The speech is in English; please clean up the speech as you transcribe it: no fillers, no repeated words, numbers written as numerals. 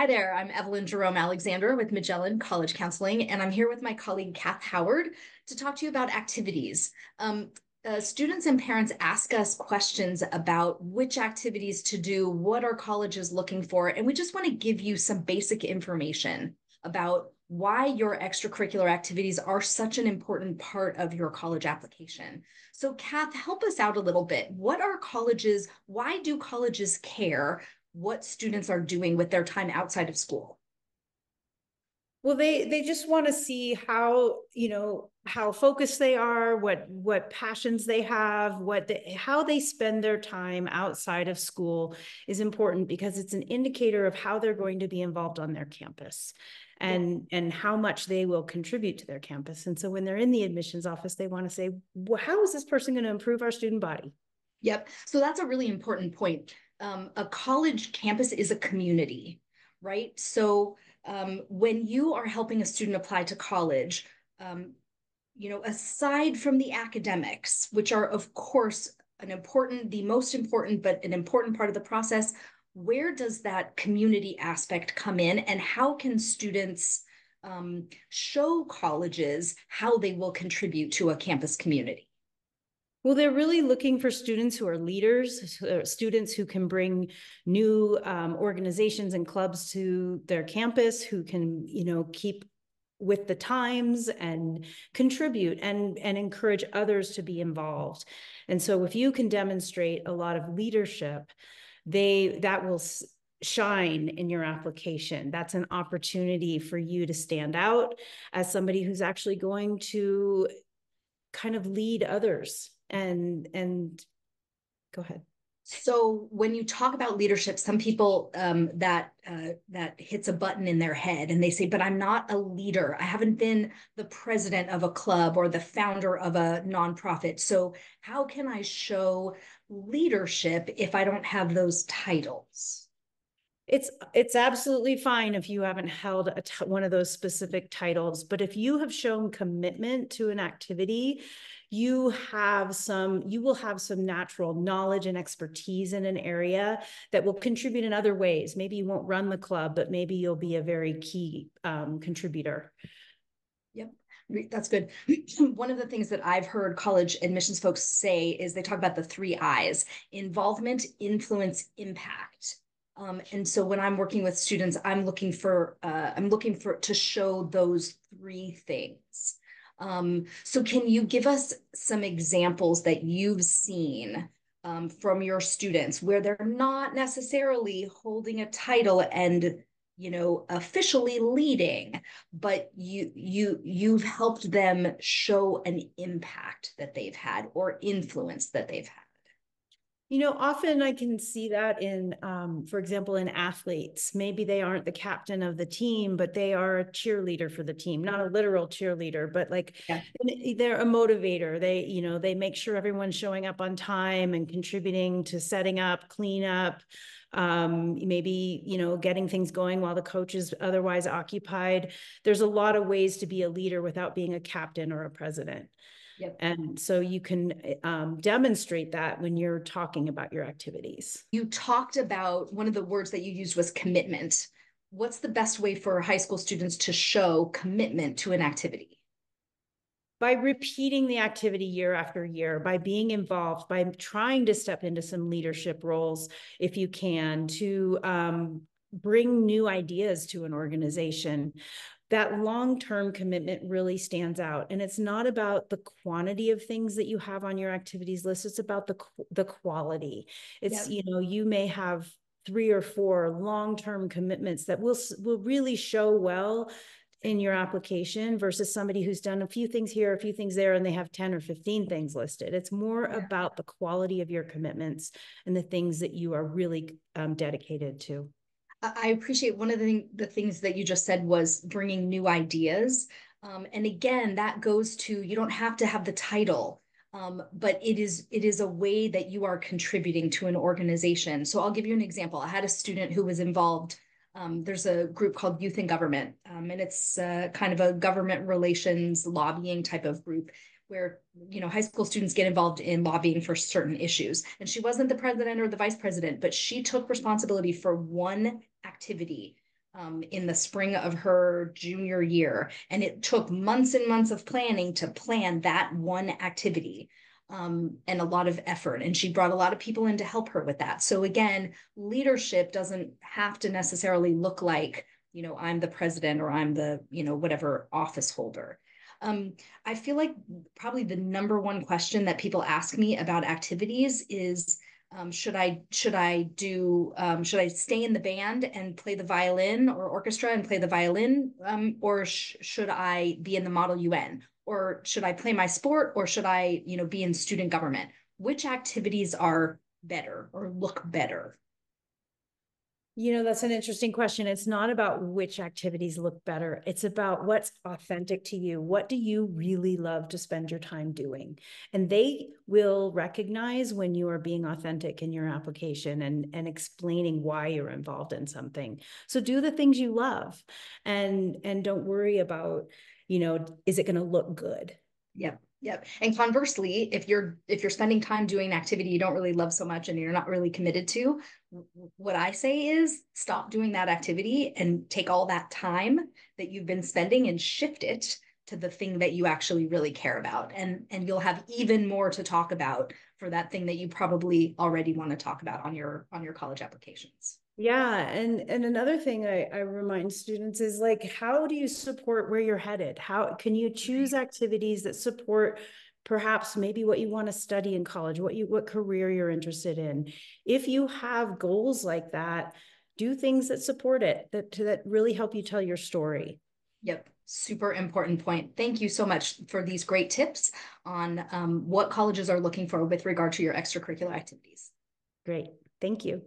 there, I'm Evelyn Jerome-Alexander with Magellan College Counseling, and I'm here with my colleague Cath Howard to talk to you about activities. Students and parents ask us questions about which activities to do, what are colleges looking for, and we just want to give you some basic information about why your extracurricular activities are such an important part of your college application. So, Cath, help us out a little bit. What are colleges? Why do colleges care what students are doing with their time outside of school? Well, they just want to see how, how focused they are, what passions they have, how they spend their time outside of school is important because it's an indicator of how they're going to be involved on their campus and how much they will contribute to their campus. And so when they're in the admissions office, they want to say, well, how is this person going to improve our student body? Yep. So that's a really important point. A college campus is a community, right? So when you are helping a student apply to college, aside from the academics, which are, of course, the most important, but an important part of the process, where does that community aspect come in, and how can students show colleges how they will contribute to a campus community? Well, they're really looking for students who are leaders, students who can bring new organizations and clubs to their campus, who can, keep with the times and contribute and encourage others to be involved. And so if you can demonstrate a lot of leadership, that will shine in your application. That's an opportunity for you to stand out as somebody who's actually going to kind of lead others and go ahead. So when you talk about leadership, some people that hits a button in their head and they say, but I'm not a leader. I haven't been the president of a club or the founder of a nonprofit. So how can I show leadership if I don't have those titles? It's absolutely fine if you haven't held one of those specific titles, but if you have shown commitment to an activity, you will have some natural knowledge and expertise in an area that will contribute in other ways. Maybe you won't run the club, but maybe you'll be a very key contributor. Yep. That's good. One of the things that I've heard college admissions folks say is they talk about the three I's: involvement, influence, impact. And so when I'm working with students, I'm looking for to show those three things. So can you give us some examples that you've seen from your students where they're not necessarily holding a title and officially leading, but you've helped them show an impact that they've had or influence that they've had? Often I can see that in, for example, in athletes. Maybe they aren't the captain of the team, but they are a cheerleader for the team, not a literal cheerleader, but they're a motivator. They make sure everyone's showing up on time and contributing to setting up, clean up, maybe, getting things going while the coach is otherwise occupied. There's a lot of ways to be a leader without being a captain or a president. Yep. And so you can demonstrate that when you're talking about your activities. You talked about, one of the words that you used was commitment. What's the best way for high school students to show commitment to an activity? By repeating the activity year after year, by being involved, by trying to step into some leadership roles if you can, to bring new ideas to an organization. That long-term commitment really stands out. And it's not about the quantity of things that you have on your activities list. It's about the quality. It's, you may have 3 or 4 long-term commitments that will really show well in your application versus somebody who's done a few things here, a few things there, and they have 10 or 15 things listed. It's more about the quality of your commitments and the things that you are really dedicated to. I appreciate one of the things that you just said was bringing new ideas. And again, that goes to, you don't have to have the title, but it is a way that you are contributing to an organization. So I'll give you an example. I had a student who was involved. There's a group called Youth in Government, and it's kind of a government relations lobbying type of group where high school students get involved in lobbying for certain issues. And she wasn't the president or the vice president, but she took responsibility for one activity in the spring of her junior year. And it took months and months of planning to plan that one activity. And a lot of effort. And she brought a lot of people in to help her with that. So again, leadership doesn't have to necessarily look like, I'm the president or I'm the, whatever office holder. I feel like probably the number one question that people ask me about activities is, should I stay in the band and play the violin or orchestra and play the violin, or should I be in the Model UN, or should I play my sport, or should I be in student government? Which activities are better or look better? That's an interesting question. It's not about which activities look better. It's about what's authentic to you. What do you really love to spend your time doing? And they will recognize when you are being authentic in your application and explaining why you're involved in something. So do the things you love, and don't worry about, is it going to look good? Yep. Yep. And conversely, if you're spending time doing an activity you don't really love so much and you're not really committed to, what I say is stop doing that activity and take all that time that you've been spending and shift it to the thing that you actually really care about. And you'll have even more to talk about for that thing that you probably already want to talk about on your college applications. Yeah. And another thing I remind students is, like, how do you support where you're headed? How can you choose activities that support perhaps maybe what you want to study in college, what career you're interested in? If you have goals like that, do things that support it, that really help you tell your story. Yep. Super important point. Thank you so much for these great tips on what colleges are looking for with regard to your extracurricular activities. Great. Thank you.